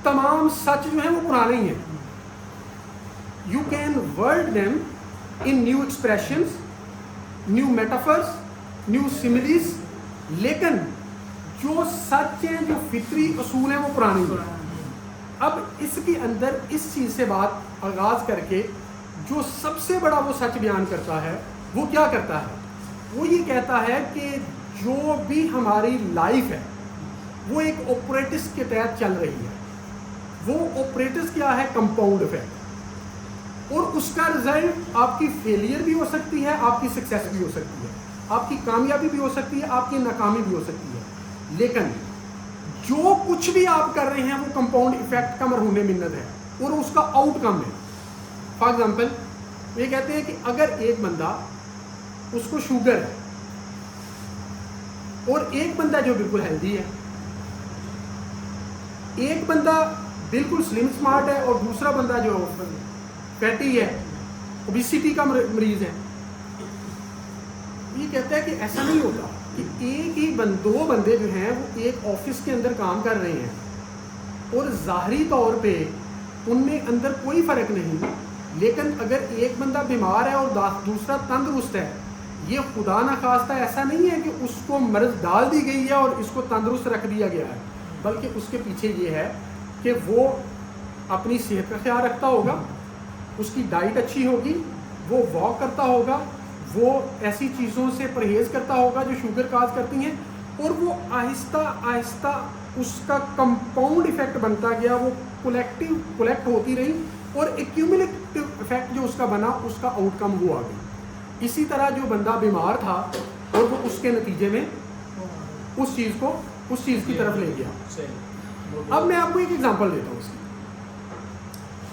تمام سچ جو ہیں وہ پرانے ہی ہیں. You can word them in new expressions, new metaphors, new similes, لیکن جو سچ ہیں, جو فطری اصول ہیں وہ پرانے ہیں. اب اس کے اندر اس چیز سے بات آغاز کر کے جو سب سے بڑا وہ سچ بیان کرتا ہے وہ کیا کرتا ہے؟ وہ یہ کہتا ہے کہ جو بھی ہماری لائف ہے وہ ایک آپریٹس کے تحت چل رہی ہے. وہ آپریٹس کیا ہے؟ Compound effect. اور اس کا رزلٹ آپ کی فیلئر بھی ہو سکتی ہے, آپ کی سکسیس بھی ہو سکتی ہے, آپ کی کامیابی بھی ہو سکتی ہے, آپ کی ناکامی بھی ہو سکتی ہے. لیکن جو کچھ بھی آپ کر رہے ہیں وہ کمپاؤنڈ ایفیکٹ کا مرہون منت ہے اور اس کا آؤٹ کم ہے. فار ایگزامپل یہ کہتے ہیں کہ اگر ایک بندہ اس کو شوگر ہے اور ایک بندہ جو بالکل ہیلدی ہے, ایک بندہ بالکل سلم سمارٹ ہے اور دوسرا بندہ جو فیٹی ہے, اوبیسٹی کا مریض ہے, یہ کہتا ہے کہ ایسا نہیں ہوتا کہ ایک ہی دو بندے جو ہیں وہ ایک آفس کے اندر کام کر رہے ہیں اور ظاہری طور پہ ان میں اندر کوئی فرق نہیں, لیکن اگر ایک بندہ بیمار ہے اور دوسرا تندرست ہے, یہ خدا نخواستہ ایسا نہیں ہے کہ اس کو مرض ڈال دی گئی ہے اور اس کو تندرست رکھ دیا گیا ہے, بلکہ اس کے پیچھے یہ ہے کہ وہ اپنی صحت کا خیال رکھتا ہوگا, اس کی ڈائٹ اچھی ہوگی, وہ واک کرتا ہوگا, وہ ایسی چیزوں سے پرہیز کرتا ہوگا جو شوگر کاز کرتی ہیں, اور وہ آہستہ آہستہ اس کا کمپاؤنڈ ایفیکٹ بنتا گیا, وہ کولیکٹ ہوتی رہی اور ایکیومولیٹو ایفیکٹ جو اس کا بنا اس کا آؤٹ کم وہ آ گئی. اسی طرح جو بندہ بیمار تھا اور وہ اس کے نتیجے میں اس چیز کی طرف لے گیا. اب میں آپ کو ایک ایگزامپل دیتا ہوں اس کی.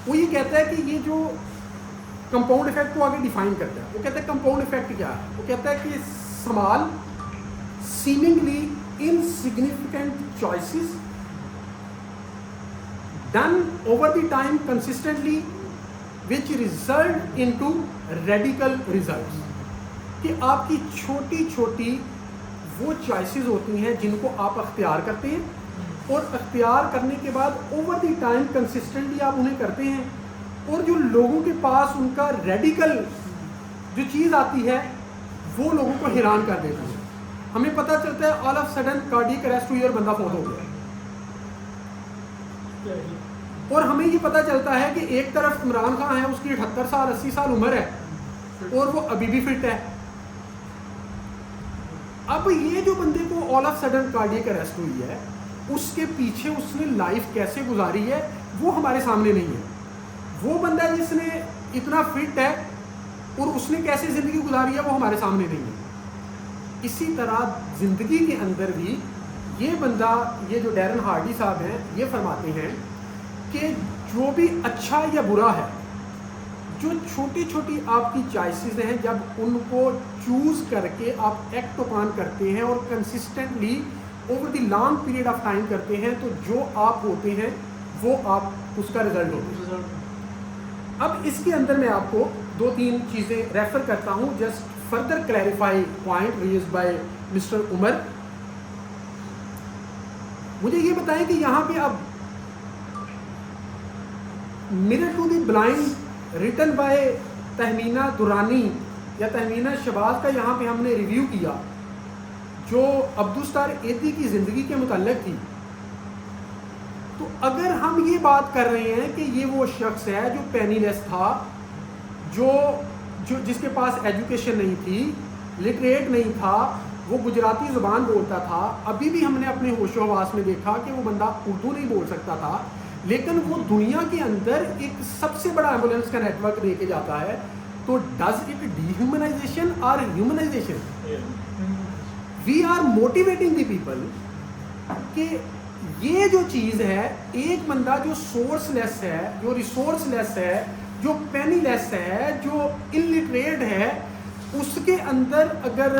وہ یہ کہتا ہے کہ یہ جو کمپاؤنڈ ایفیکٹ کو آگے ڈیفائن کرتا ہے, وہ کہتا ہے کمپاؤنڈ ایفیکٹ کیا ہے؟ وہ کہتا ہے کہ small seemingly insignificant choices done over the time consistently which result into radical results. کہ آپ کی چھوٹی چھوٹی وہ چوائسیز ہوتی ہیں جن کو آپ اختیار کرتے ہیں, اور اختیار کرنے کے بعد اوور دی ٹائم کنسسٹنٹلی آپ انہیں کرتے ہیں, اور جو لوگوں کے پاس ان کا ریڈیکل جو چیز آتی ہے وہ لوگوں کو حیران کر دیتی ہے. ہمیں پتہ چلتا ہے all of sudden cardiac arrest ہوئی اور بندہ فوت ہو گیا, اور ہمیں یہ پتہ چلتا ہے کہ ایک طرف عمران خان ہے, اس کی 78 سال 80 سال عمر ہے اور وہ ابھی بھی فٹ ہے. اب یہ جو بندے کو all of sudden cardiac arrest ہوئی ہے, اس کے پیچھے اس نے لائف کیسے گزاری ہے وہ ہمارے سامنے نہیں ہے. وہ بندہ جس نے اتنا فٹ ہے اور اس نے کیسے زندگی گزاری ہے وہ ہمارے سامنے نہیں ہے. اسی طرح زندگی کے اندر بھی یہ بندہ, یہ جو ڈیرن ہارڈی صاحب ہیں, یہ فرماتے ہیں کہ جو بھی اچھا یا برا ہے, جو چھوٹی چھوٹی آپ کی چوائسیز ہیں, جب ان کو چوز کر کے آپ ایکٹ اپان کرتے ہیں اور consistently over the long period of time کرتے ہیں, تو جو آپ ہوتے ہیں وہ آپ اس کا رزلٹ ہوتے ہیں. اب اس کے اندر میں آپ کو 2-3 چیزیں ریفر کرتا ہوں, just further clarify point raised by Mr Umar. مجھے یہ بتائیں کہ یہاں پہ اب mirror to the blind written by Tehmina Durrani یا تہمینہ شباز کا یہاں پہ ہم نے ریویو کیا, جو عبدالستار ایتی کی زندگی کے متعلق تھی. تو اگر ہم یہ بات کر رہے ہیں کہ یہ وہ شخص ہے جو پینی لیس تھا, جو جس کے پاس ایجوکیشن نہیں تھی, لٹریٹ نہیں تھا, وہ گجراتی زبان بولتا تھا, ابھی بھی ہم نے اپنے ہوش و حواس میں دیکھا کہ وہ بندہ اردو نہیں بول سکتا تھا, لیکن وہ دنیا کے اندر ایک سب سے بڑا ایمبولینس کا نیٹ ورک دے کے جاتا ہے. تو ڈز اٹ ڈی ہیومنائزیشن اور humanization? We are motivating the people کہ یہ جو چیز ہے, ایک بندہ جو سورس لیس ہے, جو ریسورس لیس ہے, جو پینی لیس ہے, جو الٹریٹ ہے, اس کے اندر اگر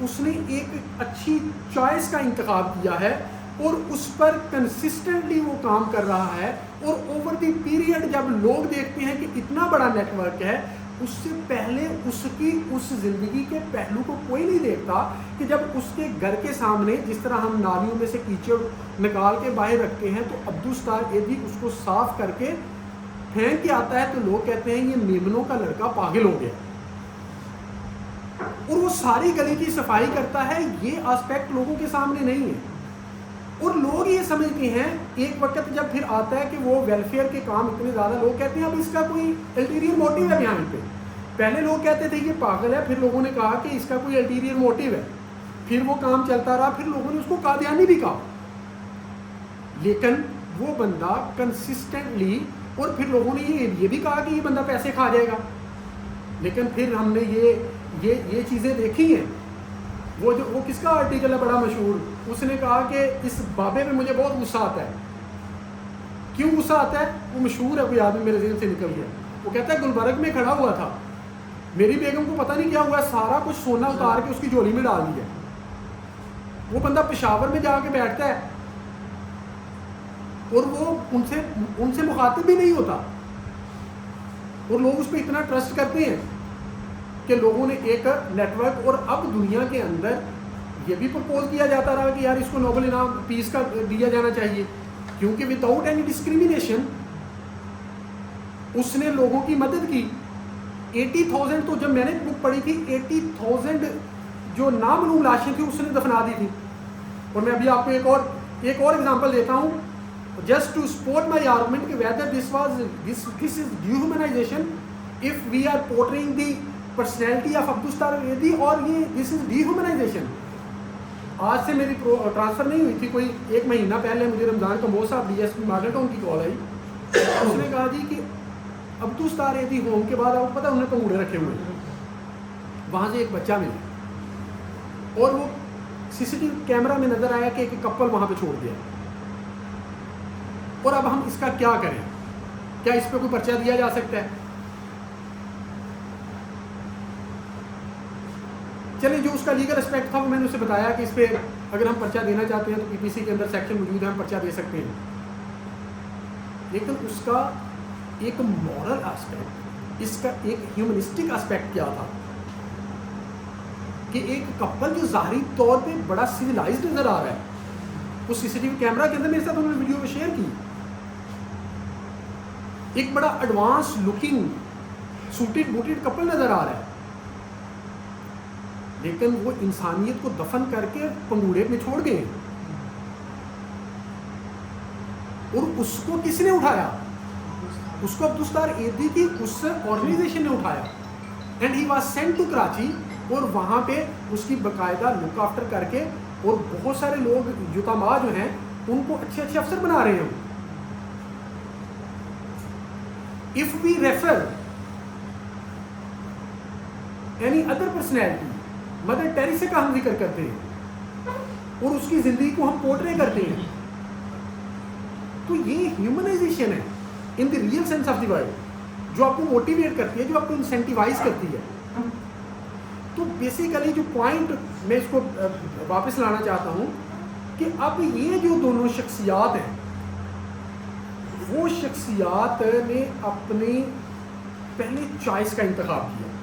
اس نے ایک اچھی چوائس کا انتخاب کیا ہے اور اس پر کنسسٹنٹلی وہ کام کر رہا ہے, اور اوور دی پیریڈ جب لوگ دیکھتے ہیں کہ اتنا بڑا نیٹ ورک ہے, اس سے پہلے اس کی اس زندگی کے پہلو کو کوئی نہیں دیکھتا کہ جب اس کے گھر کے سامنے جس طرح ہم نالیوں میں سے کیچڑ نکال کے باہر رکھتے ہیں تو عبدالستار ایدھی اس کو صاف کر کے پھینک کے آتا ہے تو لوگ کہتے ہیں یہ میمنوں کا لڑکا پاگل ہو گیا، اور وہ ساری گلی کی صفائی کرتا ہے. یہ آسپیکٹ لوگوں کے سامنے نہیں ہے، اور لوگ یہ سمجھتے ہیں ایک وقت جب پھر آتا ہے کہ وہ ویلفیئر کے کام اتنے زیادہ لوگ کہتے ہیں اب اس کا کوئی الٹیریئر موٹیو ہے بیہائنڈ پہ. پہلے لوگ کہتے تھے یہ پاگل ہے، پھر لوگوں نے کہا کہ اس کا کوئی الٹیریئر موٹیو ہے، پھر وہ کام چلتا رہا، پھر لوگوں نے اس کو قادیانی بھی کہا. لیکن وہ بندہ کنسسٹنٹلی، اور پھر لوگوں نے یہ بھی کہا کہ یہ بندہ پیسے کھا جائے گا. لیکن پھر ہم نے یہ چیزیں دیکھی ہیں. وہ کس کا آرٹیکل ہے بڑا مشہور، اس نے کہا کہ اس بابے پہ مجھے بہت غصہ آتا ہے. کیوں غصہ آتا ہے؟ وہ مشہور ہے، کوئی آدمی میرے ذہن سے نکل گیا. وہ کہتا ہے گلبرگ میں کھڑا ہوا تھا، میری بیگم کو پتہ نہیں کیا ہوا، سارا کچھ سونا اتار کے اس کی جھولی میں ڈال دیا. وہ بندہ پشاور میں جا کے بیٹھتا ہے اور وہ ان سے مخاطب بھی نہیں ہوتا، اور لوگ اس پہ اتنا ٹرسٹ کرتے ہیں کہ لوگوں نے ایک نیٹ ورک. اور اب دنیا کے اندر یہ بھی پرپوز کیا جاتا رہا کہ یار اس کو نوبل انعام پیس کا دیا جانا چاہیے، کیونکہ وداؤٹ اینی ڈسکریمنیشن اس نے لوگوں کی مدد کی. 80,000 تو جب میں نے بک پڑھی تھی 80,000 جو نامعلوم لاشیں تھیں اس نے دفنا دی تھی. اور میں ابھی آپ کو ایک اور ایگزامپل دیتا ہوں just to support my argument کہ whether this is dehumanization if we are portraying the personality of Abdul Sattar Edhi, اور یہ دس از ڈیہیومنائزیشن. آج سے میری ٹرانسفر نہیں ہوئی تھی، کوئی 1 مہینہ پہلے مجھے رمضان کمبوز صاحب D S P model town کی کال آئی. اس نے کہا جی کہ عبدالستار ایدھی ہوم کے بعد آپ کو پتا انہوں نے پنگوڑے رکھے ہوئے ہیں، وہاں سے ایک بچہ ملا اور وہ سی سی ٹی وی کیمرہ میں نظر آیا کہ ایک کپل وہاں پہ چھوڑ دیا. اور اب ہم اس کا کیا کریں؟ کیا اس پہ کوئی پرچہ دیا جا سکتا ہے؟ چلیں جو اس کا لیگل اسپیکٹ تھا وہ میں نے اسے بتایا کہ اس پہ اگر ہم پرچہ دینا چاہتے ہیں تو پی پی سی کے اندر سیکشن موجود ہے، ہم پرچہ دے سکتے ہیں. لیکن اس کا ایک مورل اسپیکٹ، اس کا ایک ہیومنسٹک اسپیکٹ کیا تھا کہ ایک کپل جو ظاہری طور پہ بڑا سویلائزڈ نظر آ رہا ہے، اس سی سی ٹی وی کیمرہ کے اندر میرے ساتھ انہوں نے ویڈیو میں شیئر کی، ایک بڑا advance looking suited booted Kapil نظر آ رہا ہے، لیکن وہ انسانیت کو دفن کر کے پنگوڑے میں چھوڑ گئے. اور اس کو کس نے اٹھایا؟ اس کو عبدالستار ایدھی کی اس آرگنائزیشن نے اٹھایا. And he was sent to Karachi, اور وہاں پہ اس کی باقاعدہ لک آفٹر کر کے، اور بہت سارے لوگ یتاماں جو ہیں ان کو اچھے اچھے افسر بنا رہے ہیں. If we refer any other personality, mother Teresa کا ہم ذکر کرتے ہیں اور اس کی زندگی کو ہم پورٹرے کرتے ہیں، تو یہ ہیومنائزیشن ہے in the real sense of the word, جو آپ کو موٹیویٹ کرتی ہے، جو آپ کو انسینٹیوائز کرتی ہے. تو بیسیکلی جو پوائنٹ میں اس کو واپس لانا چاہتا ہوں کہ اب یہ جو دونوں شخصیات ہیں، وہ شخصیات نے اپنی پہلے چوائس کا انتخاب کیا.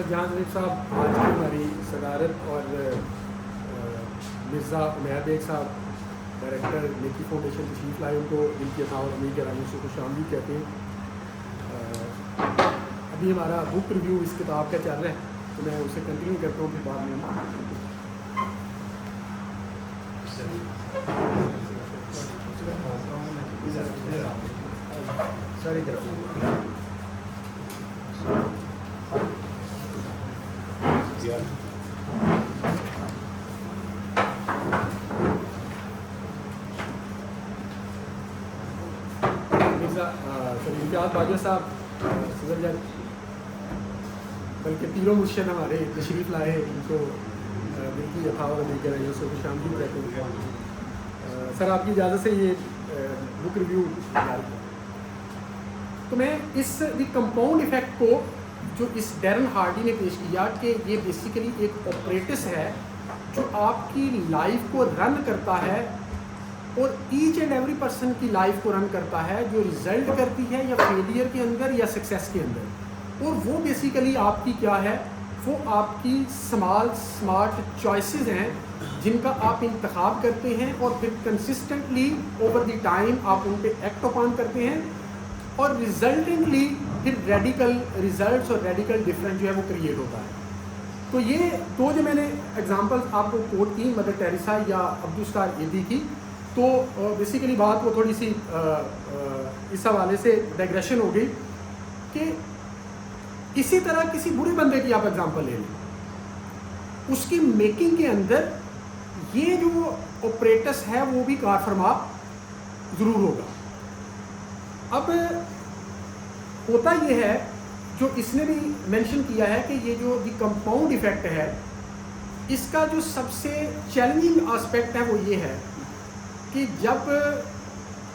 جہاں صاحب آج کی ہماری صدارت، اور مرزا عمیر بیگ صاحب ڈائریکٹر نیکی فاؤنڈیشن تشریف لائے، ان کو ان کی اور امیر گرامی سے خوش آمدید کہتے ہیں. ابھی ہمارا بک ریویو اس کتاب کا چل رہا ہے تو میں اسے کنٹینیو کرتا ہوں، پھر بعد میں ساری طرف امتیاز باجوہ صاحب صدر جج، بلکہ تینوں مرشد ہمارے تشریف لائے ہیں، ان کو دل کی اتھاور لے کر آئے، سو خوش آمدید کہتے ہیں. سر آپ کی اجازت سے یہ بک ریویو جاری ہے. تو میں اس دی کمپاؤنڈ ایفیکٹ کو جو اس ڈیرن ہارڈی نے پیش کیا کہ یہ بیسیکلی ایک آپریٹس ہے جو آپ کی لائف کو رن کرتا ہے اور ایچ اینڈ ایوری پرسن کی لائف کو رن کرتا ہے، جو ریزلٹ کرتی ہے یا فیلئر کے اندر یا سکسیس کے اندر. اور وہ بیسیکلی آپ کی کیا ہے، وہ آپ کی سمارٹ چوائسیز ہیں جن کا آپ انتخاب کرتے ہیں اور پھر کنسسٹنٹلی اوور دی ٹائم آپ ان پہ ایکٹ اپان کرتے ہیں اور ریزلٹنگلی پھر ریڈیکل ریزلٹس اور ریڈیکل ڈفرینس جو ہے وہ کریٹ ہوتا ہے. تو یہ دو جو میں نے ایگزامپل آپ کو کوٹ کی مدر ٹیریسا یا عبد الستار ایدھی کی، تو بیسیکلی بات وہ تھوڑی سی اس حوالے سے ڈائگریشن ہو گئی کہ اسی طرح کسی برے بندے کی آپ ایگزامپل لے لیں، اس کی میکنگ کے اندر یہ جو آپریٹس ہے وہ بھی کار فرما ضرور ہوگا. اب ہوتا یہ ہے جو اس نے بھی مینشن کیا ہے کہ یہ جو دی کمپاؤنڈ ایفیکٹ ہے، اس کا جو سب سے چیلنجنگ آسپیکٹ ہے وہ یہ ہے کہ جب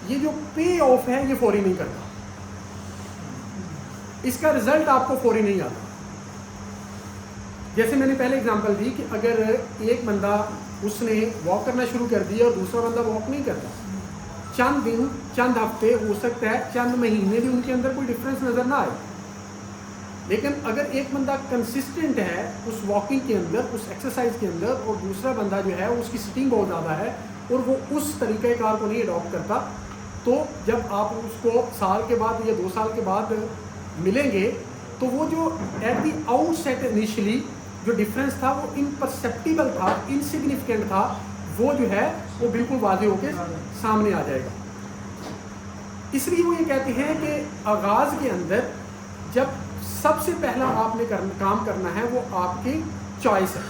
یہ جو پے آف ہے یہ فوری نہیں کرتا، اس کا رزلٹ آپ کو فوری نہیں آتا. جیسے میں نے پہلے اگزامپل دی کہ اگر ایک بندہ اس نے واک کرنا شروع کر دیا اور دوسرا بندہ واک نہیں کرتا، چند دن، چند ہفتے، ہو سکتا ہے چند مہینے بھی ان کے اندر کوئی ڈفرینس نظر نہ آئے، لیکن اگر ایک بندہ کنسسٹنٹ ہے اس واکنگ کے اندر، اس ایکسرسائز کے اندر، اور دوسرا بندہ جو ہے اس کی سٹنگ بہت زیادہ ہے اور وہ اس طریقہ کار کو نہیں اڈاپٹ کرتا، تو جب آپ اس کو سال کے بعد یا 2 سال کے بعد ملیں گے تو وہ جو at the outset initially جو ڈفرینس تھا وہ امپرسیپٹیبل تھا، انسگنیفیکینٹ تھا، وہ جو ہے وہ بالکل واضح ہو کے سامنے آ جائے گا. اس لیے وہ یہ کہتے ہیں کہ آغاز کے اندر جب سب سے پہلا آپ نے کام کرنا ہے وہ آپ کی چوائس ہے.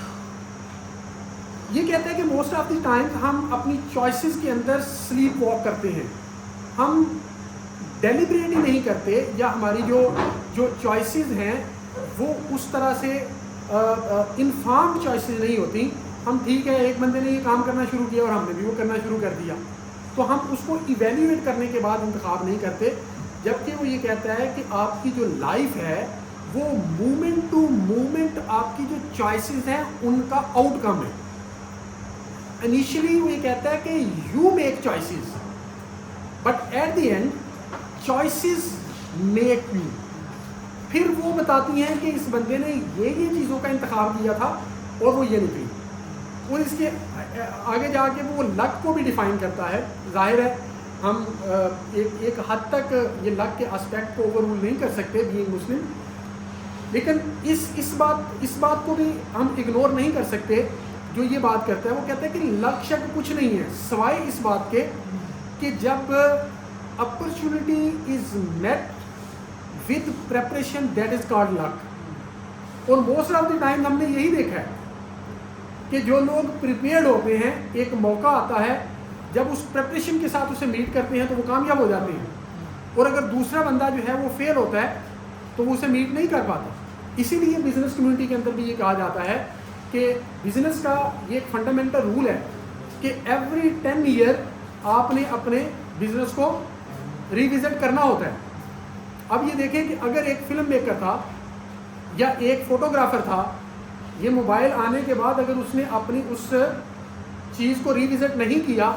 یہ کہتا ہے کہ موسٹ آف دی ٹائم ہم اپنی چوائسیز کے اندر سلیپ واک کرتے ہیں، ہم ڈیلیبریٹ ہی نہیں کرتے، یا ہماری جو چوائسیز ہیں وہ اس طرح سے انفارمڈ چوائسیز نہیں ہوتی. ہم ٹھیک ہے ایک بندے نے یہ کام کرنا شروع کیا اور ہم نے بھی وہ کرنا شروع کر دیا، تو ہم اس کو ایویلیویٹ کرنے کے بعد انتخاب نہیں کرتے. جبکہ وہ یہ کہتا ہے کہ آپ کی جو لائف ہے وہ مومنٹ ٹو مومنٹ آپ کی جو چوائسیز ہیں ان کا آؤٹ کم ہے. انیشلی وہ یہ کہتا ہے کہ you make choices but at the end choices make you. پھر وہ بتاتی ہیں کہ اس بندے نے یہ چیزوں کا انتخاب کیا تھا اور وہ یہ نکلی، اور اس کے آگے جا کے وہ لک کو بھی ڈیفائن کرتا ہے. ظاہر ہے ہم ایک حد تک یہ لک کے اسپیکٹ کو اوور رول نہیں کر سکتے بینگ مسلم، لیکن اس بات کو بھی ہم اگنور نہیں کر سکتے. جو یہ بات کرتا ہے وہ کہتا ہے کہ لک شک کچھ نہیں ہے سوائے اس بات کے کہ جب opportunity is met with preparation that is called luck. اور موسٹ آف دی ٹائم ہم نے یہی دیکھا ہے کہ جو لوگ پریپیئرڈ ہوتے ہیں ایک موقع آتا ہے جب اس پریپریشن کے ساتھ اسے میٹ کرتے ہیں تو وہ کامیاب ہو جاتے ہیں، اور اگر دوسرا بندہ جو ہے وہ فیل ہوتا ہے تو وہ اسے میٹ نہیں کر پاتا. اسی لیے بزنس کمیونٹی کے اندر بھی یہ کہا جاتا ہے کہ بزنس کا یہ ایک فنڈامنٹل رول ہے کہ ایوری 10 ایئر آپ نے اپنے بزنس کو ریوزٹ کرنا ہوتا ہے. اب یہ دیکھیں کہ اگر ایک فلم میکر تھا یا ایک فوٹوگرافر تھا، یہ موبائل آنے کے بعد اگر اس نے اپنی اس چیز کو ریوزٹ نہیں کیا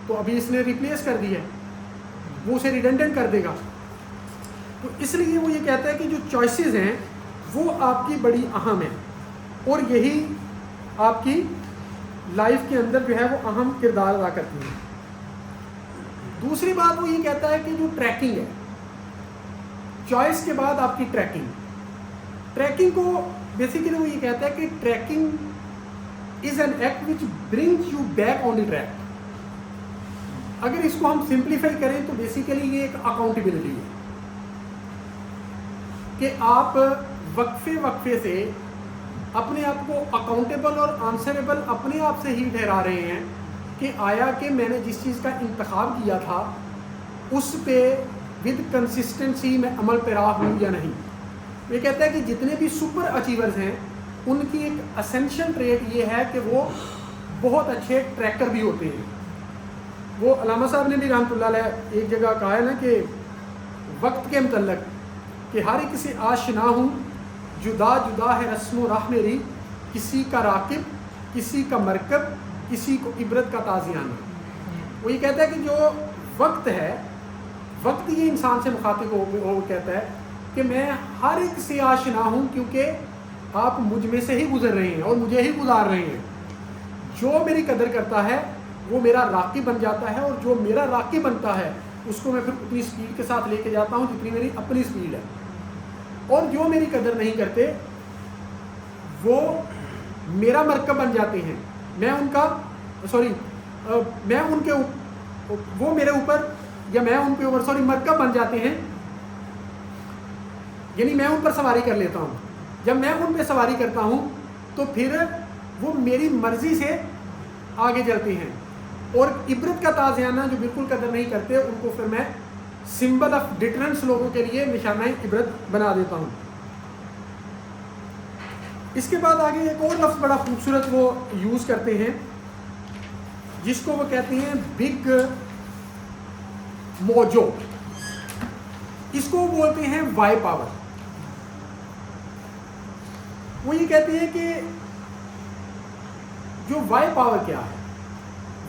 تو ابھی اس نے ریپلیس کر دی ہے، وہ اسے ریڈنڈنٹ کر دے گا. تو اس لیے وہ یہ کہتا ہے کہ جو چوائسیز ہیں وہ آپ کی بڑی اہم ہیں اور یہی آپ کی لائف کے اندر جو ہے وہ اہم کردار ادا کرتی ہیں. دوسری بات وہ یہ کہتا ہے کہ جو ٹریکنگ ہے، چوائس کے بعد آپ کی ٹریکنگ کو بیسیکلی وہ یہ کہتا ہے کہ tracking is an act which brings you back on the track. اگر اس کو ہم سمپلیفائی کریں تو بیسیکلی یہ ایک اکاؤنٹیبلٹی ہے کہ آپ وقفے سے اپنے آپ کو اکاؤنٹیبل اور آنسریبل اپنے آپ سے ہی ٹھہرا رہے ہیں کہ آیا کہ میں نے جس چیز کا انتخاب کیا تھا اس پہ ود کنسسٹنسی میں عمل پیرا ہوں یا نہیں. یہ کہتا ہے کہ جتنے بھی سپر اچیورز ہیں ان کی ایک اسینشل ٹریٹ یہ ہے کہ وہ بہت اچھے ٹریکر بھی ہوتے ہیں. وہ علامہ صاحب نے بھی رحمۃ اللہ علیہ ایک جگہ کہا ہے نا کہ وقت کے متعلق کہ ہر ایک سے آشنا ہوں، جدا جدا ہے رسم و راہ میری، کسی کا راکب کسی کا مرکب کسی کو عبرت کا تازیانہ. وہ یہ کہتا ہے کہ جو وقت ہے، وقت یہ انسان سے مخاطب ہو کہتا ہے کہ میں ہر ایک سے آشنا ہوں کیونکہ آپ مجھ میں سے ہی گزر رہے ہیں اور مجھے ہی گزار رہے ہیں. جو میری قدر کرتا ہے وہ میرا راکب بن جاتا ہے، اور جو میرا راکب بنتا ہے اس کو میں پھر اتنی سپیڈ کے ساتھ لے کے جاتا ہوں جتنی میری اپنی سپیڈ ہے. اور جو میری قدر نہیں کرتے وہ میرا مرکب بن جاتے ہیں. میں ان کا میں ان کے وہ میرے اوپر یا میں ان کے اوپر مرکب بن جاتے ہیں، یعنی میں ان پر سواری کر لیتا ہوں. جب میں ان پہ سواری کرتا ہوں تو پھر وہ میری مرضی سے آگے چلتے ہیں. اور عبرت کا تازیانہ جو بالکل قدر نہیں کرتے ان کو پھر میں سمبل آف ڈٹرنس لوگوں کے لیے نشانہ عبرت بنا دیتا ہوں. اس کے بعد آگے ایک اور لفظ بڑا خوبصورت وہ یوز کرتے ہیں جس کو وہ کہتے ہیں بگ موجو. اس کو بولتے ہیں وائی پاور. وہ یہ کہتے ہیں کہ جو وائی پاور کیا ہے؟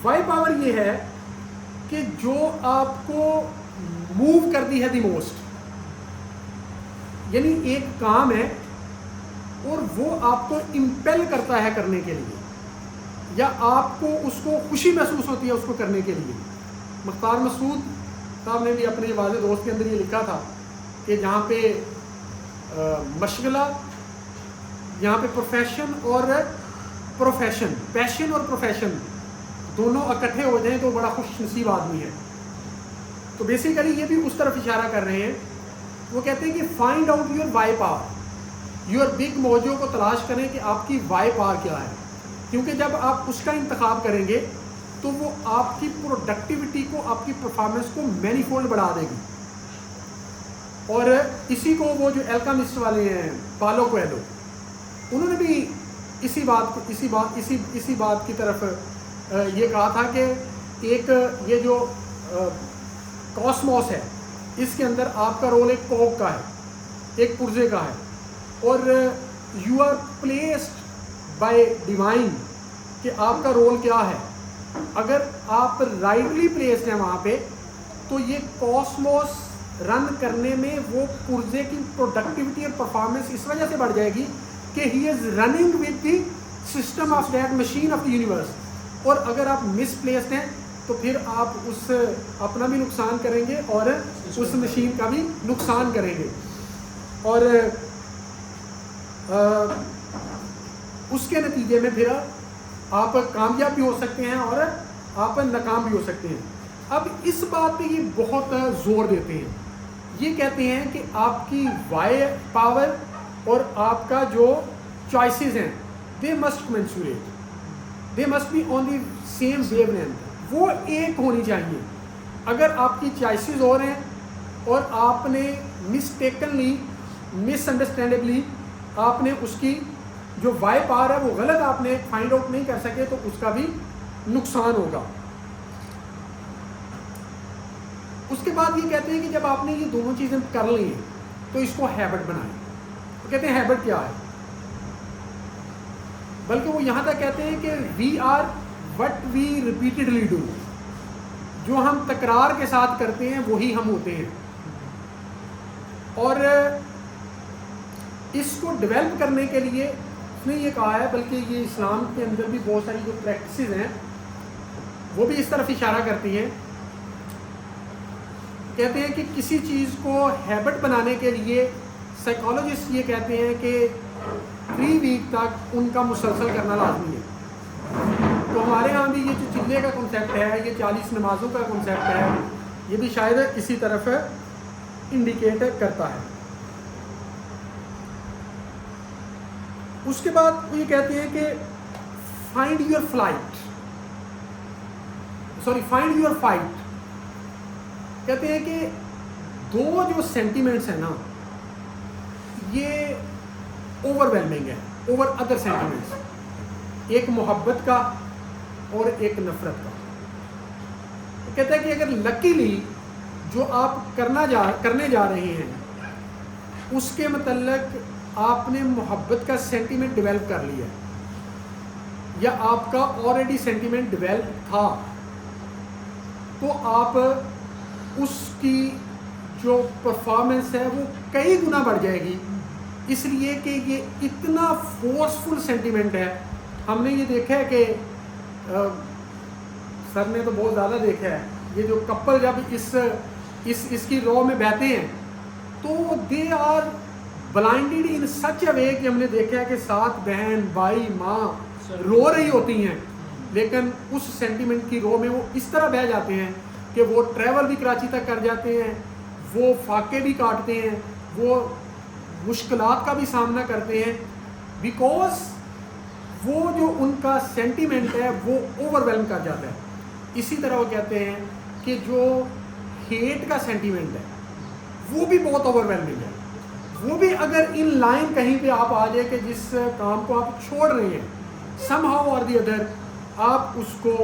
وائی پاور یہ ہے کہ جو آپ کو موو کرتی ہے دی موسٹ، یعنی ایک کام ہے اور وہ آپ کو امپیل کرتا ہے کرنے کے لیے، یا آپ کو اس کو خوشی محسوس ہوتی ہے اس کو کرنے کے لیے. مختار مسعود صاحب نے بھی اپنے واضح دوست کے اندر یہ لکھا تھا کہ جہاں پہ مشغلہ، یہاں پہ پروفیشن اور پروفیشن، پیشن اور پروفیشن دونوں اکٹھے ہو جائیں تو بڑا خوش نصیب آدمی ہے. تو بیسیکلی یہ بھی اس طرف اشارہ کر رہے ہیں. وہ کہتے ہیں کہ find out your why power, your big mojo کو تلاش کریں کہ آپ کی وائی پاور کیا ہے، کیونکہ جب آپ اس کا انتخاب کریں گے تو وہ آپ کی پروڈکٹیوٹی کو، آپ کی پرفارمنس کو مینی فولڈ بڑھا دے گی. اور اسی کو وہ جو الکیمسٹ والے ہیں پالو کویلو، انہوں نے بھی اسی بات کی طرف یہ کہا تھا کہ ایک یہ جو کاسموس ہے اس کے اندر آپ کا رول ایک کوک کا ہے، ایک پرزے کا ہے، اور you are placed by divine کہ آپ کا رول کیا ہے. اگر آپ رائٹلی پلیسڈ ہیں وہاں پہ تو یہ کاسموس رن کرنے میں وہ پرزے کی پروڈکٹیوٹی اور پرفارمنس اس وجہ سے بڑھ جائے گی کہ he is running with the system of that machine of the universe. اور اگر آپ مس پلیسڈ ہیں تو پھر آپ اس اپنا بھی نقصان کریں گے اور اس مشین کا بھی نقصان کریں گے، اور اس کے نتیجے میں پھر آپ کامیاب بھی ہو سکتے ہیں اور آپ ناکام بھی ہو سکتے ہیں. اب اس بات پہ یہ بہت زور دیتے ہیں. یہ کہتے ہیں کہ آپ کی وائی پاور اور آپ کا جو چوائسیز ہیں they must commensurate, they must be on the same wavelength. وہ ایک ہونی چاہیے. اگر آپ کی چوائسیز ہو رہے ہیں اور آپ نے مسٹیکنلی، مس انڈرسٹینڈیبلی آپ نے اس کی جو وائی پاور ہے وہ غلط آپ نے فائنڈ آؤٹ نہیں کر سکے تو اس کا بھی نقصان ہوگا. اس کے بعد یہ کہتے ہیں کہ جب آپ نے یہ دونوں چیزیں کر لی ہیں تو اس کو ہیبٹ بنائیں. وہ کہتے ہیں ہیبٹ کیا ہے؟ بلکہ وہ یہاں تک کہتے ہیں کہ we are what we repeatedly do. جو ہم تکرار کے ساتھ کرتے ہیں وہی ہم ہوتے ہیں. اور اس کو ڈیولپ کرنے کے لیے اس نے یہ کہا ہے، بلکہ یہ اسلام کے اندر بھی بہت ساری جو پریکٹسز ہیں وہ بھی اس طرف اشارہ کرتی ہیں. کہتے ہیں کہ کسی چیز کو ہیبٹ بنانے کے لیے سائیکالوجسٹ یہ کہتے ہیں کہ 3 ویک تک ان کا مسلسل کرنا لازمی ہے. تو ہمارے ہاں بھی یہ جو چلے کا کنسیپٹ ہے، یہ 40 نمازوں کا کنسیپٹ ہے، یہ بھی شاید اسی طرف انڈیکیٹ کرتا ہے. اس کے بعد وہ یہ کہتے ہیں کہ فائنڈ یور فائٹ. کہتے ہیں کہ دو جو سینٹیمنٹس ہیں نا یہ اوور ویلمنگ ہے اوور ادر سینٹیمنٹس, ایک محبت کا اور ایک نفرت کا. کہتا ہے کہ اگر لکیلی جو آپ کرنے جا رہے ہیں اس کے متعلق آپ نے محبت کا سینٹیمنٹ ڈیولپ کر لیا یا آپ کا آلریڈی سینٹیمنٹ ڈیولپ تھا, تو آپ اس کی جو پرفارمنس ہے وہ کئی گنا بڑھ جائے گی, اس لیے کہ یہ اتنا فورسفل سینٹیمنٹ ہے. ہم نے یہ دیکھا ہے کہ سر نے تو بہت زیادہ دیکھا ہے, یہ جو کپل جب اس کی رو میں بہتے ہیں تو دے آر بلائنڈیڈ ان سچ اے وے کہ ہم نے دیکھا ہے کہ سات بہن بھائی ماں رو رہی ہوتی ہیں, لیکن اس سینٹیمنٹ کی رو میں وہ اس طرح بہہ جاتے ہیں کہ وہ ٹریول بھی کراچی تک کر جاتے ہیں, وہ فاقے بھی کاٹتے ہیں, وہ مشکلات کا بھی سامنا کرتے ہیں, بیکوز وہ جو ان کا سینٹیمنٹ ہے وہ اوور ویلم کر جاتا ہے. اسی طرح وہ کہتے ہیں کہ جو ہیٹ کا سینٹیمنٹ ہے وہ بھی بہت اوور ویلمنگ ہے. وہ بھی اگر ان لائن کہیں پہ آپ آ جائے کہ جس کام کو آپ چھوڑ رہے ہیں سم ہاؤ اور دی ادر آپ اس کو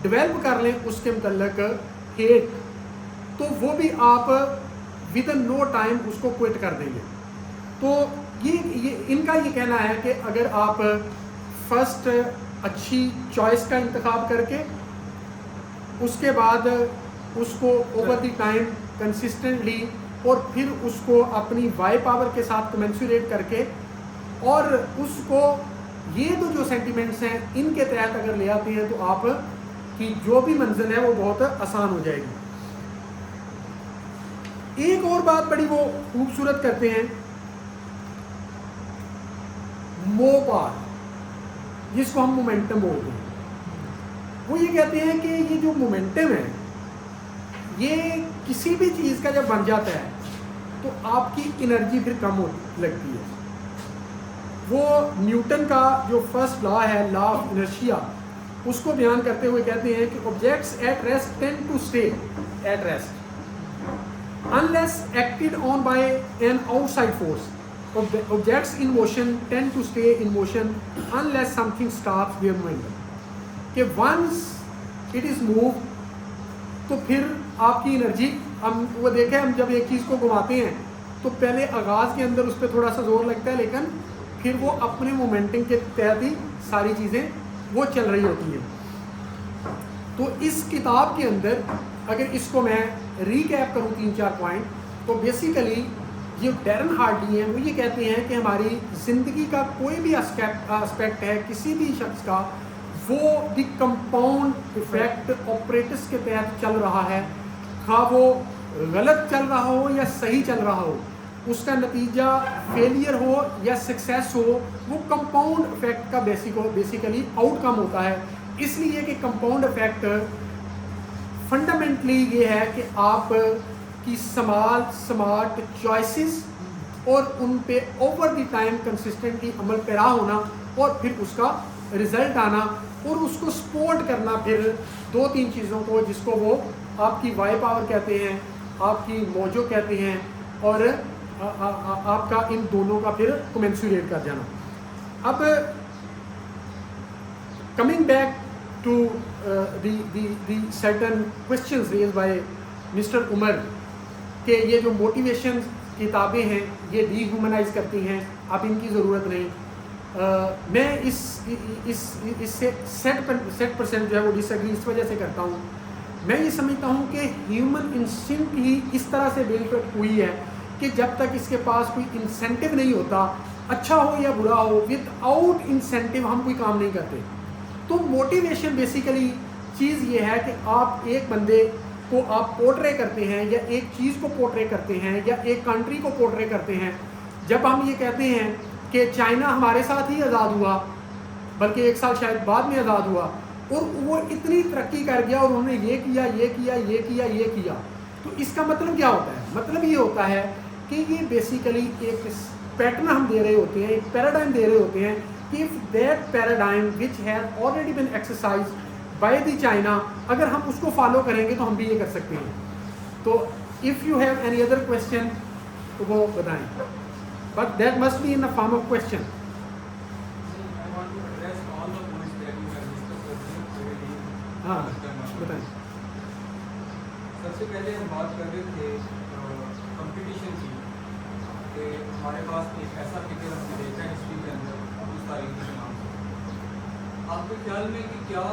ڈیولپ کر لیں اس کے متعلق ہیٹ, تو وہ بھی آپ ود ان نو ٹائم اس کو کوئٹ کر دیں گے. تو یہ ان کا یہ کہنا ہے کہ اگر آپ فرسٹ اچھی چوائس کا انتخاب کر کے اس کے بعد اس کو اوور دی ٹائم کنسسٹنٹلی اور پھر اس کو اپنی وائی پاور کے ساتھ کمنسوریٹ کر کے اور اس کو یہ تو جو سینٹیمنٹس ہیں ان کے تحت اگر لے آتے ہیں تو آپ کی جو بھی منزل ہے وہ بہت آسان ہو جائے گی. ایک اور بات بڑی وہ خوبصورت کرتے ہیں, موپار جس کو ہم مومنٹم بولتے ہیں. وہ یہ کہتے ہیں کہ یہ جو مومنٹم ہے یہ کسی بھی چیز کا جب بن جاتا ہے تو آپ کی انرجی پھر کم ہونے لگتی ہے. وہ نیوٹن کا جو فرسٹ لا ہے لا آف انرشیا اس کو بیان کرتے ہوئے کہتے ہیں کہ objects at rest tend to stay at rest unless acted on by an outside force. Objects in motion tend to stay in motion unless something stops their momentum. کہ once it is moved تو پھر آپ کی energy, ہم وہ دیکھیں ہم جب ایک چیز کو گھماتے ہیں تو پہلے آغاز کے اندر اس پہ تھوڑا سا زور لگتا ہے لیکن پھر وہ اپنے مومنٹنگ کے تحت ہی ساری چیزیں وہ چل رہی ہوتی ہیں. تو اس کتاب کے اندر اگر اس کو میں ریکیپ کروں 3-4 پوائنٹ, تو بیسیکلی یہ ڈیرن ہارڈلی ہیں وہ یہ کہتے ہیں کہ ہماری زندگی کا کوئی بھی اسپیکٹ ہے کسی بھی شخص کا, وہ دی کمپاؤنڈ ایفیکٹ آپریٹس کے تحت چل رہا ہے, خواہ وہ غلط چل رہا ہو یا صحیح چل رہا ہو, اس کا نتیجہ فیلئر ہو یا سکسیس ہو, وہ کمپاؤنڈ ایفیکٹ کا بیسیکلی آؤٹ کم ہوتا ہے. اس لیے کہ کمپاؤنڈ ایفیکٹ فنڈامنٹلی یہ ہے کہ آپ کی سمارٹ چوائسز اور ان پہ اوور دی ٹائم کنسسٹنٹلی عمل پیرا ہونا اور پھر اس کا رزلٹ آنا اور اس کو سپورٹ کرنا پھر 2-3 چیزوں کو جس کو وہ آپ کی وائی پاور کہتے ہیں, آپ کی موجو کہتے ہیں, اور آپ کا ان دونوں کا پھر کومنسوریٹ کر جانا. اب coming back to the certain questions raised by Mr. عمر کہ یہ جو موٹیویشن کتابیں ہیں یہ ڈی ہیومنائز کرتی ہیں, اب ان کی ضرورت نہیں. میں اس سے سیٹ پرسینٹ جو ہے وہ ڈس ایگری اس وجہ سے کرتا ہوں. میں یہ سمجھتا ہوں کہ ہیومن انسٹنکٹ ہی اس طرح سے بلڈ ہوئی ہے کہ جب تک اس کے پاس کوئی انسینٹیو نہیں ہوتا, اچھا ہو یا برا ہو, ود آؤٹ انسینٹیو ہم کوئی کام نہیں کرتے. تو موٹیویشن بیسیکلی چیز یہ ہے کہ آپ ایک بندے کو آپ پورٹرے کرتے ہیں یا ایک چیز کو پورٹرے کرتے ہیں یا ایک کنٹری کو پورٹرے کرتے ہیں. جب ہم یہ کہتے ہیں کہ چائنا ہمارے ساتھ ہی آزاد ہوا, بلکہ 1 سال شاید بعد میں آزاد ہوا, اور وہ اتنی ترقی کر گیا اور انہوں نے یہ کیا یہ کیا یہ کیا یہ کیا, تو اس کا مطلب کیا ہوتا ہے؟ مطلب یہ ہوتا ہے کہ یہ بیسیکلی ایک پیٹرن ہم دے رہے ہوتے ہیں, ایک پیراڈائم دے رہے ہوتے ہیں. If that paradigm which has already been exercised by the China, اگر ہم اس کو فالو کریں گے تو ہم بھی یہ کر سکتے ہیں. تو if you have any other question تو وہ بتائیں, but that must be in the form of question. ہاں بتائیں. سب سے پہلے ہم بات کر رہے تھے کمپٹیشن کی, کہ ہمارے پاس ایک ایسا فکر ہم نے دیکھا ہے ہسٹری کے اندر اس تاریخ کے نام سے. آپ کے خیال میں کہ کیا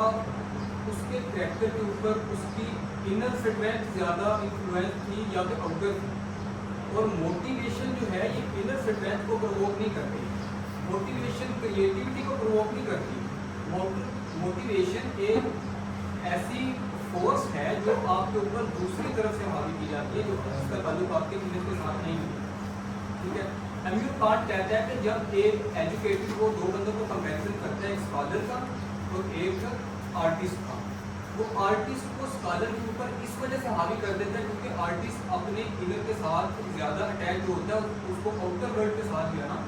اس کے کریکٹر کے اوپر اس کی انر اسٹرینتھ زیادہ انفلوئنس تھی یا کہ آؤٹر تھی؟ اور موٹیویشن جو ہے یہ انر اسٹرینتھ کو پرووک نہیں کرتی, موٹیویشن کریٹیوٹی کو پرووک نہیں کرتی. موٹیویشن ایک ایسی فورس ہے جو آپ کے اوپر دوسری طرف سے حاوی کی جاتی ہے, جو اس کا تعلق آپ کے انر کے ساتھ نہیں ہے. ٹھیک ہے, امیور کانٹ کہتا ہے کہ جب ایک ایجوکیٹڈ کو دو بندوں کو کمپیریزن کرتا ہے, ایک اسکالر کا اور ایک آرٹسٹ کا, وہ آرٹسٹ کو اسکالر کے اوپر اس وجہ سے حاوی کر دیتا ہے کیونکہ آرٹسٹ اپنے انر کے ساتھ زیادہ اٹیچ ہوتا ہے, اس کو آؤٹر ورلڈ کے ساتھ جو ہے نا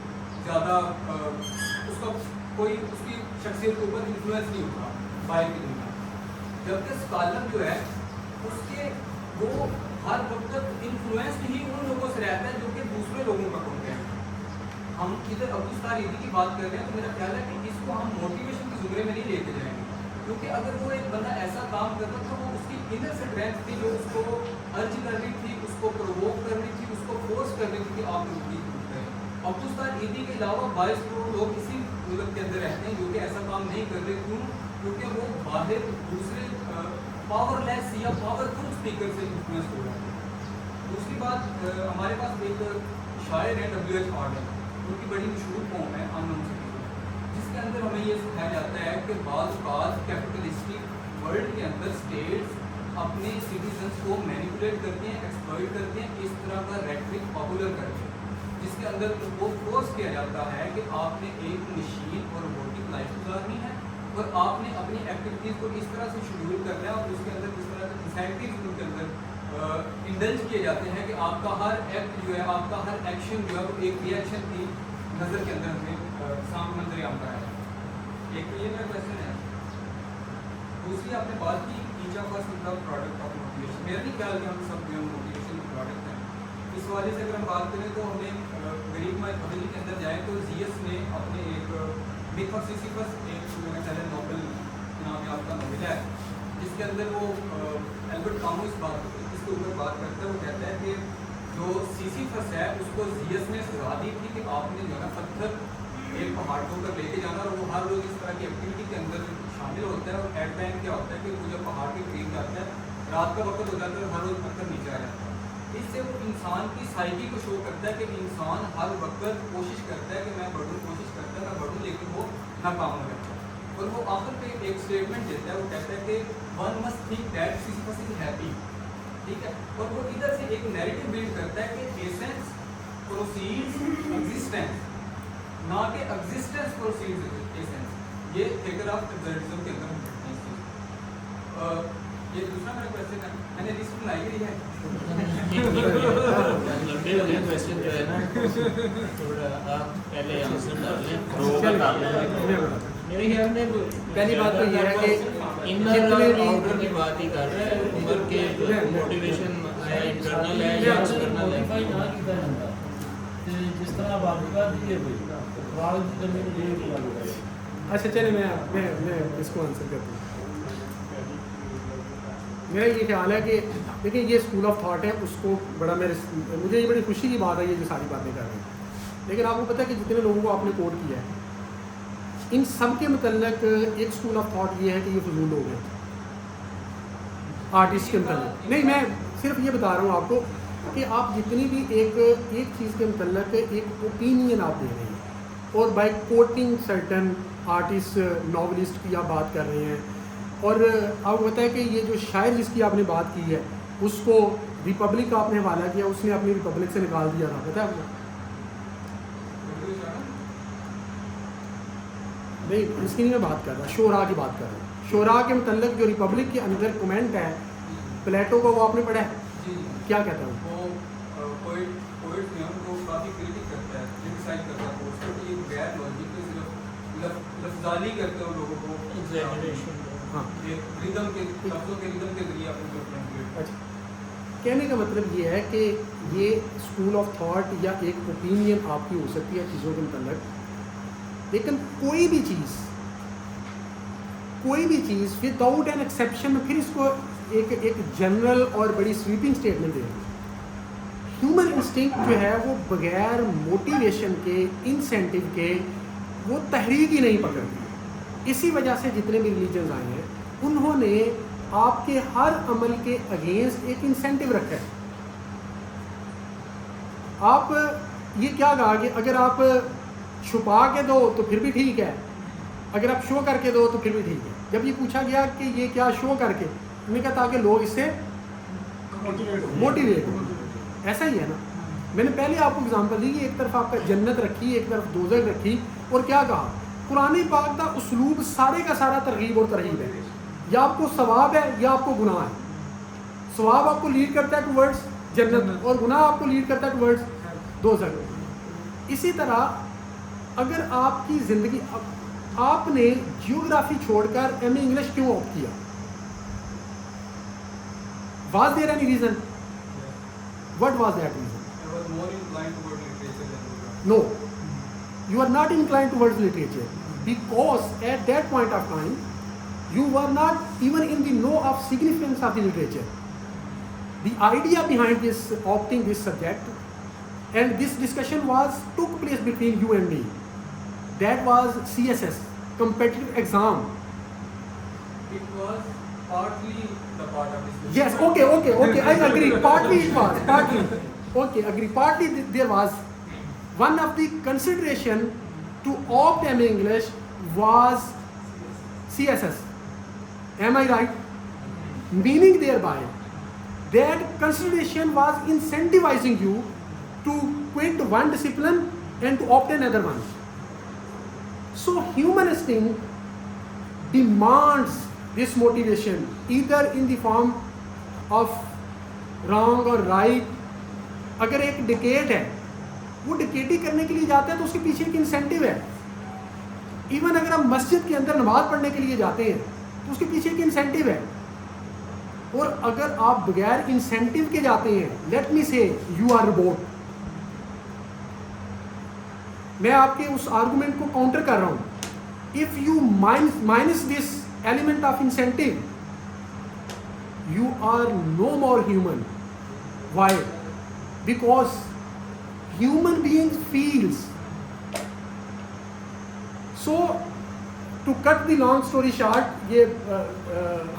زیادہ اس کا کوئی اس کی شخصیت کے اوپر انفلوئنس نہیں ہوتا باہر کی دنیا. جبکہ اسکالر جو ہے اس کے وہ ہر وقت انفلوئنس ہی ان لوگوں سے رہتا ہے جو کہ دوسرے لوگوں کا ہوتے ہیں. ہم ادھر ابو سٹار ایدی کی بات کر رہے ہیں تو میرا خیال ہے کہ اس کو ہم موٹیویشن کے زمرے میں نہیں لے کے جائیں گے, کیونکہ اگر وہ ایک بندہ ایسا کام کرتا تو وہ اس کی انر اسٹرینتھ تھی جو اس کو ارج کرنی تھی, اس کو پرووک کرنی تھی, اس کو فورس کرنی تھی کہ آپ روٹی ٹوٹ گئے. ابو سٹار ایدی کے علاوہ 22 کروڑ لوگ اسی ملک کے اندر رہتے ہیں جو کہ ایسا کام نہیں کر رہے. کیوں؟ کیونکہ وہ باہر دوسرے پاور لیس یا پاورفل اسپیکر سے انفلوئنس ہو رہا ہے. دوسری بات, ہمارے پاس ایک شاعر ہے WH آرڈر, ان کی بڑی مشہور قوم ہے ان نون سٹیزن, جس کے اندر ہمیں یہ سکھایا جاتا ہے کہ بعض اوقات کیپٹلسٹک ورلڈ کے اندر اسٹیٹس اپنے سٹیزنس کو مینیپولیٹ کرتے ہیں, ایکسپلائٹ کرتے ہیں, اس طرح کا ریٹرک پاپولر کرتے ہیں جس کے اندر وہ فورس کیا جاتا ہے کہ آپ نے ایک مشین اور روبوٹک لائف گزارنی ہے اور آپ نے اپنی ایکٹیویٹیز کو اس طرح سے شیڈول کرنا ہے اور اس کے اندر اس طرح کے انسینٹیوز ان کے اندر انڈلج کیے جاتے ہیں کہ آپ کا ہر ایکٹ جو ہے, آپ کا ہر ایکشن جو ہے وہ ایک ری ایکشن کی نظر کے اندر ہمیں سامنے منظر عام کا ہے. ایک تو یہ میرا کویشچن ہے. دوسری آپ نے بات کی each of us is the product of motivation. میرا نہیں خیال کہ ہم سب جو موٹیویشن کے پروڈکٹ ہیں. اس حوالے سے اگر ہم بات کریں تو ہمیں غریب ماہی کے اندر جائیں تو زیس نے اپنے ایک میتھ آف سیسیفس ایک پہلے نوبل نام یافتہ ناول ہے جس کے اندر وہ البرٹ کامو اس کے اوپر بات کرتا ہے. وہ کہتا ہے کہ جو سیسیفس ہے اس کو زیس نے سزا دی تھی کہ آپ نے جو ہے نا پتھر ایک پہاڑ کے اوپر لے کے جانا, اور وہ ہر روز اس طرح کی ایکٹیویٹی کے اندر شامل ہوتا ہے. اور ایٹ ٹائم کیا ہوتا ہے کہ وہ جب پہاڑ کے قریب جاتا ہے, رات کا وقت ہو جاتا ہے, ہر روز پتھر نیچے آ جاتا ہے. اس سے وہ انسان کی سائیکی کو شو کرتا ہے کہ انسان ہر وقت کوشش کرتا ہے کہ میں بڑھوں, کوشش کرتا ہے میں بڑھوں, لیکن وہ ناکام ہو جاتا ہے. اور وہ آخر پہ ایک اسٹیٹمنٹ دیتا ہے, وہ کہتا ہے کہ one must think that Sisyphus is happy. ٹھیک ہے, اور وہ ادھر سے ایک نیریٹو بلڈ کرتا ہے کہ ایسنس پروسیڈز ایگزسٹنس, نہ کہ ایگزسٹنس پروسیڈز ایسنس. یہ فگر آف ایبسرڈزم کے اندر یہ دوسرا میرا کویشچن ہے. میں نے لسٹ بنائی ہوئی ہے. کویشچن جو ہے نا تھوڑا آپ پہلے آنسر ڈال لیں. میرے خیال میں پہلی بات تو یہ ہے کہ انر اور آؤٹر کی بات ہی کر رہے ہیں. عمر کے موٹیویشن ہے انٹرنل ہے یا ایکسٹرنل ہے. جس طرح واقعات دیے ہوئے. اچھا چلے میں اس کو آنسر کرتا ہوں. میرا یہ خیال ہے کہ دیکھیں یہ اسکول آف تھاٹ ہے, اس کو بڑا مجھے یہ بڑی خوشی کی بات ہے یہ جو ساری باتیں کر رہے ہیں. لیکن آپ کو پتہ ہے کہ جتنے لوگوں کو آپ نے کوٹ کیا ہے ان سب کے متعلق ایک اسکول آف تھاٹ یہ ہے کہ یہ فضول لوگ ہیں آرٹسٹ کے متعلق. نہیں, میں صرف یہ بتا رہا ہوں آپ کو کہ آپ جتنی بھی ایک چیز کے متعلق ایک اوپینین آپ دے رہے ہیں اور by quoting certain artist novelist کی آپ بات کر رہے ہیں, اور آپ کو پتہ ہے کہ یہ جو شاعر جس کی آپ نے بات کی ہے اس کو ریپبلک کا آپ نے حوالہ کیا, اس نے اپنی ریپبلک سے نکال دیا تھا. پتہ ہے آپ کو؟ نہیں, اس کی نہیں میں بات کر رہا, شعراء کی بات کر رہا ہوں. شعراء کے متعلق جو ریپبلک کے اندر کمنٹ ہے پلیٹو کو, وہ آپ نے پڑھا ہے, کیا کہتا ہے وہ؟ پوئٹ نے ان کو کافی کریٹک کرتا ہے, کرٹیسائز کرتا ہے اس کو کہ یہ غیر لاجک ہے, صرف لفظالی کرتے ہیں لوگوں کو ایگزیجریشن. ہاں, ردم کے لفظوں کے ردم کے ذریعے اپنے کو. اچھا, کہنے کا مطلب یہ ہے کہ یہ اسکول آف تھاٹ یا ایک اوپینین آپ کی ہو سکتی ہے چیزوں کے متعلق، لیکن کوئی بھی چیز ود آؤٹ این ایکسیپشن، پھر اس کو ایک جنرل اور بڑی سویپنگ اسٹیٹمنٹ دے. ہیومن انسٹنکٹ جو ہے وہ بغیر موٹیویشن کے، انسینٹیو کے، وہ تحریک ہی نہیں پکڑتی. اسی وجہ سے جتنے بھی ریلیجنز آئے ہیں انہوں نے آپ کے ہر عمل کے اگینسٹ ایک انسینٹیو رکھا ہے. آپ یہ کیا کہا کہ اگر آپ چھپا کے دو تو پھر بھی ٹھیک ہے، اگر آپ شو کر کے دو تو پھر بھی ٹھیک ہے. جب یہ پوچھا گیا کہ یہ کیا شو کر کے، میں نے کہا تاکہ لوگ اس سے موٹیویٹ ہوں. ایسا ہی ہے نا. میں نے پہلے آپ کو اگزامپل دی کہ ایک طرف آپ کا جنت رکھی، ایک طرف دوزخ رکھی، اور کیا کہا قرآن پاک کا اسلوب سارے کا سارا ترغیب اور ترغیب ہے. یا آپ کو ثواب ہے یا آپ کو گناہ ہے. ثواب آپ کو لیڈ کرتا ہے ٹورڈز جنت، اور گناہ آپ کو لیڈ کرتا ہے ٹورڈز دوزخ. اسی طرح اگر آپ کی زندگی، آپ نے جیوگرافی چھوڑ کر ایم اے انگلش کیوں آپٹ کیا؟ Was there any reason? What was that reason? I was more inclined toward literature than geography. No, you are not inclined towards literature because at that point of time you were not even in the know of significance of the literature. The idea behind this opting this subject and this discussion took place between you and me. That was CSS, competitive exam. It was partly the part of this. Yes, okay, I agree. Partly it was, partly. Okay, agree. Partly there was. One of the consideration to opt MA English was CSS. Am I right? Meaning thereby that consideration was incentivizing you to quit one discipline and to opt another one. So human instinct demands this motivation either in the form of wrong or right. اگر ایک ڈکیٹ ہے وہ ڈکیٹی کرنے کے لیے جاتا ہے تو اس کے پیچھے ایک انسینٹیو ہے. ایون اگر آپ مسجد کے اندر نماز پڑھنے کے لیے جاتے ہیں تو اس کے پیچھے ایک انسینٹیو ہے. اور اگر آپ بغیر انسینٹیو کے جاتے ہیں، لیٹ می سے یو آر روبوٹ. میں آپ کے اس آرگومنٹ کو کاؤنٹر کر رہا ہوں. If you minus this element of incentive you are no more human. Why? Because human beings feels. So to cut the long story short, یہ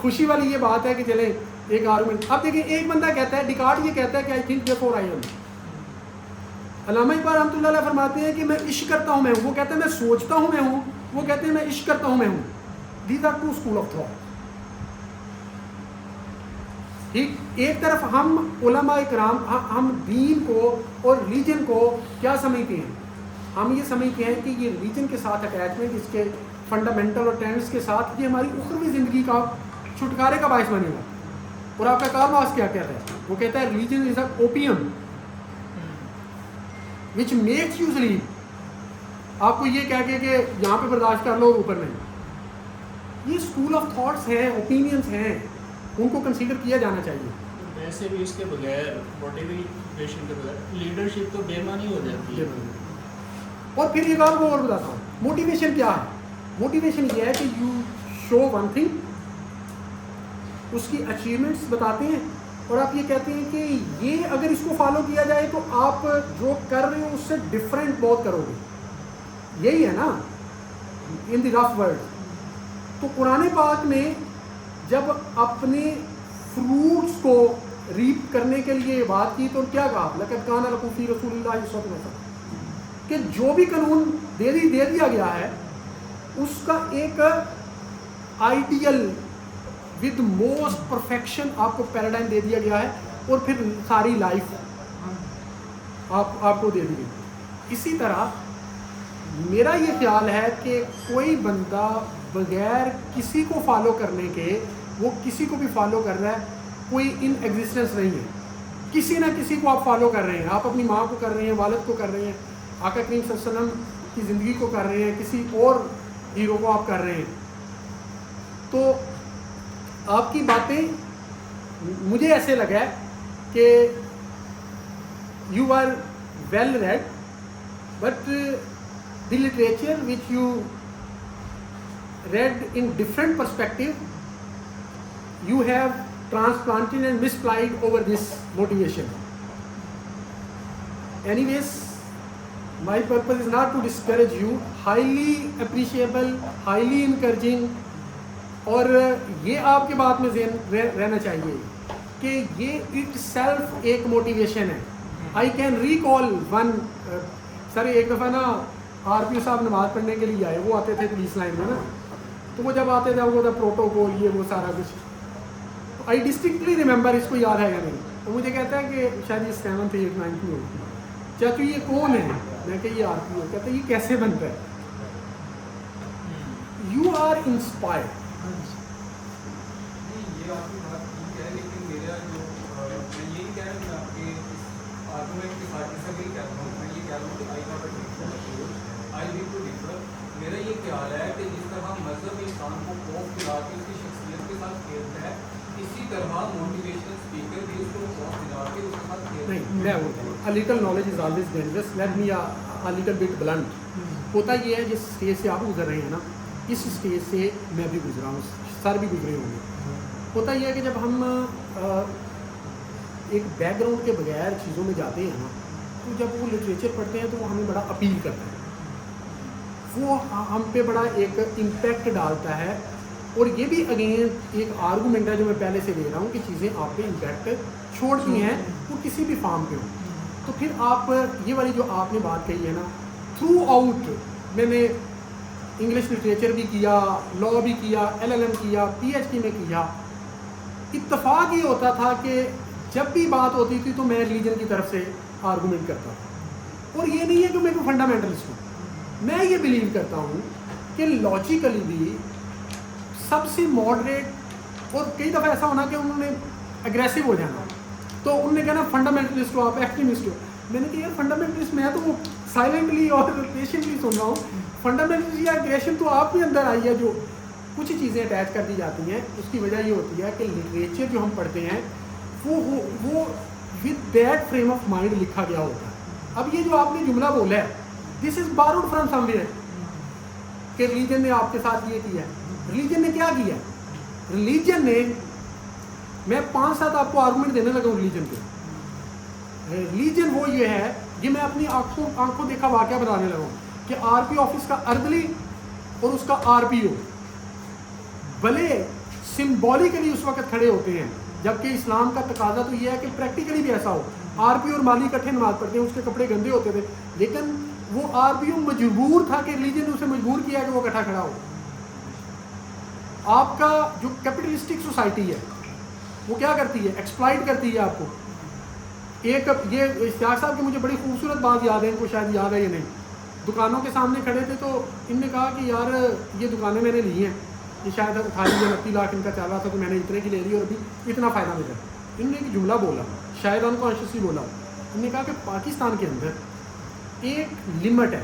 خوشی والی یہ بات ہے کہ چلیں ایک آرگومنٹ. اب دیکھیں ایک بندہ کہتا ہے، ڈیکارٹ یہ کہتا ہے کہ I think therefore I am. علامہ اقبال رحمۃ اللہ علیہ فرماتے ہیں کہ میں عشق کرتا ہوں میں ہوں. وہ کہتے ہیں میں سوچتا ہوں میں ہوں، وہ کہتے ہیں میں عشق کرتا ہوں میں ہوں. These are two school of thought. ایک طرف ہم علماء کرام ہم دین کو اور ریلیجن کو کیا سمجھتے ہیں؟ ہم یہ سمجھتے ہیں کہ یہ ریلیجن کے ساتھ اٹیچمنٹ، اس کے فنڈامنٹل اور ٹرینڈس کے ساتھ یہ ہماری اخروی زندگی کا چھٹکارے کا باعث بنے گا. اور آپ کا کارل مارکس کیا کہتا ہے؟ وہ کہتا ہے religion is a opium which makes you sleep. آپ کو یہ کہہ کے کہ یہاں پہ برداشت کر لو، اوپر نہیں. یہ اسکول آف تھاٹس ہیں، اوپینینس ہیں، ان کو کنسیڈر کیا جانا چاہیے. ویسے بھی اس کے بغیر موٹیویشن کے بغیر لیڈرشپ تو بے معنی ہو جاتی ہے. اور پھر ایک آپ کو اور بتاتا ہوں موٹیویشن کیا ہے. موٹیویشن یہ ہے کہ یو شو ون تھنگ، اس کی اچیومنٹس بتاتے ہیں، اور آپ یہ کہتے ہیں کہ یہ اگر اس کو فالو کیا جائے تو آپ جو کر رہے ہو اس سے ڈفرینٹ بہت کرو گے. یہی ہے نا ان دی رف ورڈ. تو قرآن پاک نے جب اپنے فروٹس کو ریپ کرنے کے لیے یہ بات کی تو کیا کہا؟ لقد کان لکم فی رسول اللہ اسوۃ حسنہ، کہ جو بھی قانون دے دیا گیا ہے اس کا ایک آئیڈیل ود موسٹ پرفیکشن آپ کو پیراڈائم دے دیا گیا ہے، اور پھر ساری لائف آپ کو دے دی گئی. اسی طرح میرا یہ خیال ہے کہ کوئی بندہ بغیر کسی کو فالو کرنے کے، وہ کسی کو بھی فالو کر رہا ہے، کوئی ان ایگزسٹنس نہیں ہے. کسی نہ کسی کو آپ فالو کر رہے ہیں. آپ اپنی ماں کو کر رہے ہیں، والد کو کر رہے ہیں، آقا کریم صلی اللہ علیہ وسلم کی زندگی کو کر رہے ہیں، کسی اور ہیرو کو آپ کر رہے ہیں. تو آپ کی باتیں مجھے ایسے لگا ہے کہ you are well read, but the literature which you read in different perspective, you have transplanted and misapplied over this motivation. Anyways, my purpose is not to discourage you. Highly appreciable, highly encouraging, اور یہ آپ کے بات میں ذہن رہنا چاہیے کہ یہ اٹ سیلف ایک موٹیویشن ہے. آئی کین ریکال ون سر، ایک دفعہ نا آر پی او صاحب نماز پڑھنے کے لیے آئے، وہ آتے تھے پولیس لائن میں نا، تو وہ جب آتے تھے وہ تھا پروٹوکول یہ وہ سارا کچھ. آئی ڈسٹنکٹلی ریممبر، اس کو یاد ہے یا نہیں، تو مجھے کہتا ہے کہ شاید یہ 7th 8th 9th میں ہوتی، چاچو یہ کون ہے؟ میں کہ یہ آر پی او. کہتا ہے یہ کیسے بنتا ہے؟ You are inspired. یہ آپ کی بات ٹھیک ہے، لیکن میرا جو میں یہی کہہ رہا ہوں کہ آپ کے اس آرگومنٹ کے ساتھ جیسا بھی کہتا ہوں، میں یہ کہہ رہا ہوں کہ I have a different I need to differ. میرا یہ خیال ہے کہ جس طرح مذہب انسان کو خوف دلا کے اس کی شخصیت کے ساتھ کھیلتا ہے، اسی طرح موٹیویشنل اسپیکر بھی اس کو خوف دلا کے اس کے ساتھ کھیلتا ہے. نہیں، میں بولتا ہوں a little knowledge is always dangerous. Let me a little bit blunt. ہوتا یہ ہے جس اسٹیج سے آپ گزر رہے ہیں نا، اس اسٹیج سے میں بھی گزرا ہوں، سر بھی گزرے ہوں گے. ہوتا یہ ہے کہ جب ہم ایک بیک گراؤنڈ کے بغیر چیزوں میں جاتے ہیں نا، تو جب وہ لٹریچر پڑھتے ہیں تو وہ ہمیں بڑا اپیل کرتا ہے، وہ ہم پہ بڑا ایک امپیکٹ ڈالتا ہے. اور یہ بھی اگین ایک آرگومنٹ ہے جو میں پہلے سے دے رہا ہوں کہ چیزیں آپ پہ امپیکٹ چھوڑتی ہیں، وہ کسی بھی فارم پہ ہو. تو پھر آپ یہ والی جو آپ نے بات کہی ہے نا، تھرو آؤٹ میں نے انگلش لٹریچر بھی کیا، لا بھی کیا، LLM کیا، PhD میں کیا، اتفاق یہ ہوتا تھا کہ جب بھی بات ہوتی تھی تو میں ریلیجن کی طرف سے آرگومنٹ کرتا تھا. اور یہ نہیں ہے کہ میں کوئی فنڈامنٹلسٹ ہوں، میں یہ بلیو کرتا ہوں کہ لاجیکلی بھی سب سے ماڈریٹ، اور کئی دفعہ ایسا ہونا کہ انہوں نے اگریسو ہو جانا، تو انہوں نے کہنا فنڈامنٹلسٹ ہو آپ، ایکسٹریمسٹ ہو. میں نے کہا یار فنڈامنٹلسٹ میں تو سائلنٹلی اور پیشنٹلی سن رہا ہوں، فنڈامنٹلسٹ یا اگریشن تو آپ کے اندر آئی ہے. جو کچھ چیزیں اٹیچ کر دی جاتی ہیں، اس کی وجہ یہ ہوتی ہے کہ لٹریچر جو ہم پڑھتے ہیں وہ with that frame of mind لکھا گیا ہوتا ہے. اب یہ جو آپ نے جملہ بولا ہے، دس از بارڈ فرام سم ویئر، کہ ریلیجن نے آپ کے ساتھ یہ کیا ہے. ریلیجن نے کیا کیا ہے؟ ریلیجن نے، میں 5-7 آپ کو آرگومنٹ دینے لگا ہوں ریلیجن کے. ریلیجن وہ یہ ہے، یہ میں اپنی آنکھوں دیکھا واقعہ بتانے لگا ہوں کہ RP آفس کا اردلی اور اس کا RPO بھلے سمبولیکلی اس وقت کھڑے ہوتے ہیں، جبکہ اسلام کا تقاضا تو یہ ہے کہ پریکٹیکلی بھی ایسا ہو. RPO اور مالی اکٹھے نماز پڑھتے ہیں، اس کے کپڑے گندے ہوتے تھے، لیکن وہ RPO مجبور تھا کہ ریلیجن نے اسے مجبور کیا کہ وہ اکٹھا کھڑا ہو. آپ کا جو کیپٹلسٹک سوسائٹی ہے وہ کیا کرتی ہے؟ ایکسپلائٹ کرتی ہے آپ کو. ایک یہ اشتیاق صاحب کی مجھے بڑی خوبصورت بات یاد ہے، ان کو شاید یاد ہے یا نہیں. دکانوں کے سامنے کھڑے تھے تو ان نے کہا کہ یار یہ دکانیں میں نے لی ہیں، یہ شاید 28 یا 29 لاکھ ان کا چل رہا تھا، تو میں نے اتنے کی لے لی اور ابھی اتنا فائدہ ملا. انہوں نے ایک جملہ بولا، شاید انکانشیسلی بولا. انہوں نے کہا کہ پاکستان کے اندر ایک لمٹ ہے،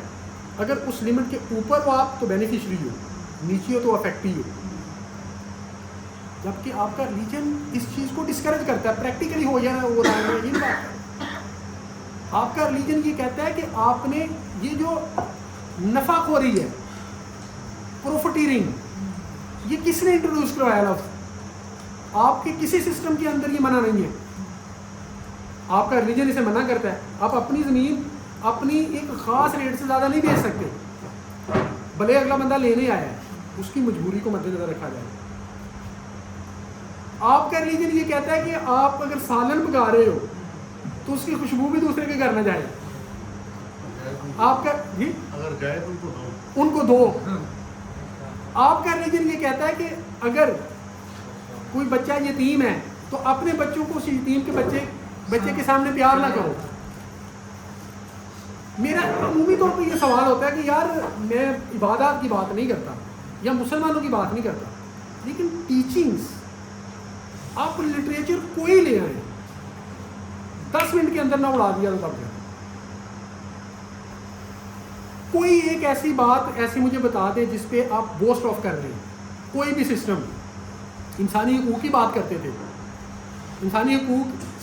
اگر اس لمٹ کے اوپر ہو آپ تو بینیفیشری ہو، نیچے ہو تو افیکٹی ہو. جبکہ آپ کا ریلیجن اس چیز کو ڈسکریج کرتا ہے، پریکٹیکلی ہو جانا وہ رہا ہے یہ بات ہے. آپ کا ریلیجن یہ کہتا ہے کہ آپ نے یہ جو نفع خوری ہے، پروفٹیرنگ، یہ کس نے انٹروڈیوس کروایا لفظ؟ آپ کے کسی سسٹم کے اندر یہ منع نہیں ہے. آپ کا ریلیجن اسے منع کرتا ہے. آپ اپنی زمین اپنی ایک خاص ریٹ سے زیادہ نہیں بیچ سکتے، بھلے اگلا بندہ لینے آیا ہے، اس کی مجبوری کو مد نظر رکھا جائے. آپ کا ریلیجن یہ کہتا ہے کہ آپ اگر سالن پکا رہے ہو تو اس کی خوشبو بھی دوسرے کے گھر نہ جائے. آپ کا جی اگر جائے تو ان کو دو. آپ کا ریلیجن یہ کہتا ہے کہ اگر کوئی بچہ یتیم ہے تو اپنے بچوں کو اس یتیم کے بچے کے سامنے پیار نہ کرو. میرا عمومی طور پہ یہ سوال ہوتا ہے کہ یار میں عبادات کی بات نہیں کرتا یا مسلمانوں کی بات نہیں کرتا، لیکن ٹیچنگز آپ لٹریچر کوئی لے آئیں، 10 منٹ کے اندر نہ اڑا دیا تو تب جائے. کوئی ایک ایسی بات ایسی مجھے بتا دیں جس پہ آپ بوسٹ آف کر رہے ہیں. کوئی بھی سسٹم، انسانی حقوق کی بات کرتے تھے، انسانی حقوق